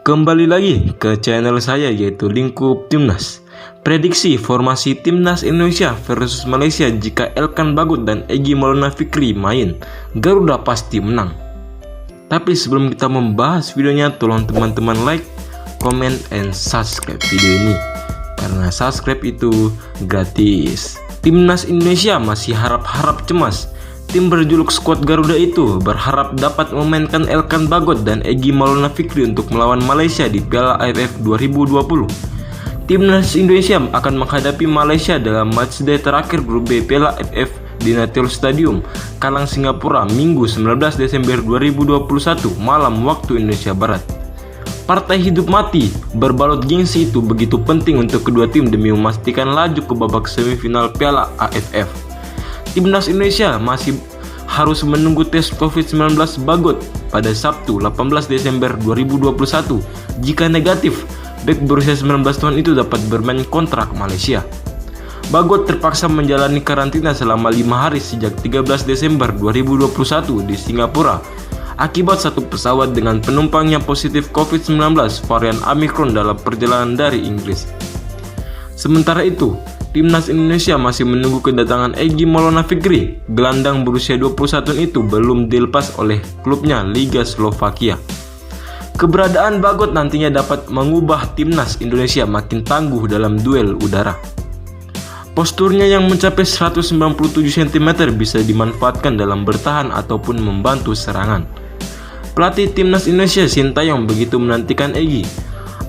Kembali lagi ke channel saya yaitu Lingkup Timnas. Prediksi formasi Timnas Indonesia versus Malaysia jika Elkan Bagot dan Egy Maulana Fikri main, Garuda pasti menang. Tapi sebelum kita membahas videonya, tolong teman-teman like, comment, and subscribe video ini. Karena subscribe itu gratis. Timnas Indonesia masih harap-harap cemas. Tim berjuluk skuad Garuda itu berharap dapat memainkan Elkan Bagot dan Egy Maulana Fikri untuk melawan Malaysia di Piala AFF 2020. Timnas Indonesia akan menghadapi Malaysia dalam matchday terakhir grup B Piala AFF di National Stadium, Kalang, Singapura, Minggu 19 Desember 2021 malam waktu Indonesia Barat. Partai hidup mati berbalut gengsi itu begitu penting untuk kedua tim demi memastikan laju ke babak semifinal Piala AFF. Timnas Indonesia masih harus menunggu tes COVID-19 Bagot pada Sabtu 18 Desember 2021. Jika negatif, bek berusia 19 tahun itu dapat bermain kontrak Malaysia. Bagot terpaksa menjalani karantina selama 5 hari sejak 13 Desember 2021 di Singapura akibat satu pesawat dengan penumpang yang positif COVID-19 varian Omicron dalam perjalanan dari Inggris. Sementara itu, Timnas Indonesia masih menunggu kedatangan Egy Maulana Fikri. Gelandang berusia 21 tahun itu belum dilepas oleh klubnya Liga Slovakia. Keberadaan Bagot nantinya dapat mengubah Timnas Indonesia makin tangguh dalam duel udara. Posturnya yang mencapai 197 cm bisa dimanfaatkan dalam bertahan ataupun membantu serangan. Pelatih Timnas Indonesia Sintayong begitu menantikan Egy.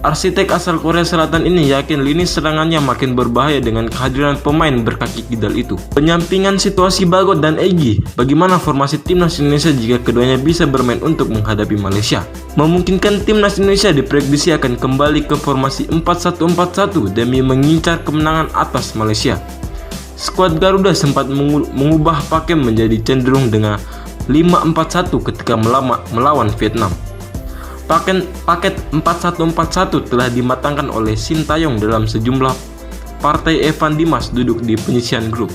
Arsitek asal Korea Selatan ini yakin lini serangannya makin berbahaya dengan kehadiran pemain berkaki kidal itu. Penyampingan situasi Bagot dan Egy, bagaimana formasi Timnas Indonesia jika keduanya bisa bermain untuk menghadapi Malaysia? Memungkinkan Timnas Indonesia diprediksi akan kembali ke formasi 4-1-4-1 demi mengincar kemenangan atas Malaysia. Skuad Garuda sempat mengubah pakem menjadi cenderung dengan 5-4-1 ketika melawan Vietnam. Paket 4-1-4-1 telah dimatangkan oleh Sintayong dalam sejumlah partai. Evan Dimas duduk di penyisian grup.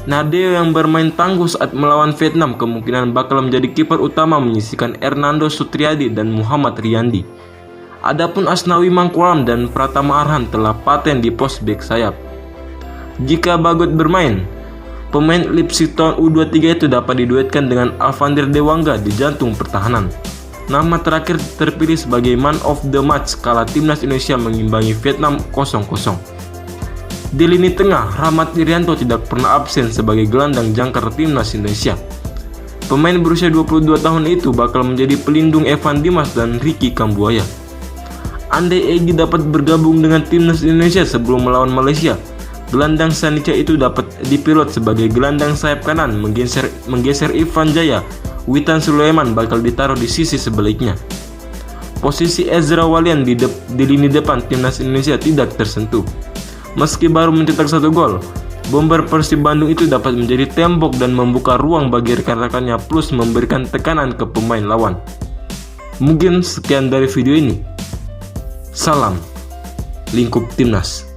Nadeo yang bermain tangguh saat melawan Vietnam kemungkinan bakal menjadi kiper utama menyisikan Hernando Sutriadi dan Muhammad Riyandi. Adapun Asnawi Mangkualam dan Pratama Arhan telah paten di pos bek sayap. Jika Bagot bermain, pemain Leipzig tahun U23 itu dapat diduetkan dengan Alvander Dewangga di jantung pertahanan. Nama terakhir terpilih sebagai man of the match kala Timnas Indonesia mengimbangi Vietnam 0-0. Di lini tengah, Rahmat Irianto tidak pernah absen sebagai gelandang jangkar Timnas Indonesia. Pemain berusia 22 tahun itu bakal menjadi pelindung Evan Dimas dan Ricky Kambuaya. Andai Egy dapat bergabung dengan Timnas Indonesia sebelum melawan Malaysia, gelandang Sanica itu dapat dipilot sebagai gelandang sayap kanan menggeser Ivan Jaya. Witan Sulaiman bakal ditaruh di sisi sebaliknya. Posisi Ezra Walian di lini depan Timnas Indonesia tidak tersentuh. Meski baru mencetak 1 gol, bomber Persib Bandung itu dapat menjadi tembok dan membuka ruang bagi rekan-rekannya plus memberikan tekanan ke pemain lawan. Mungkin sekian dari video ini. Salam Lingkup Timnas.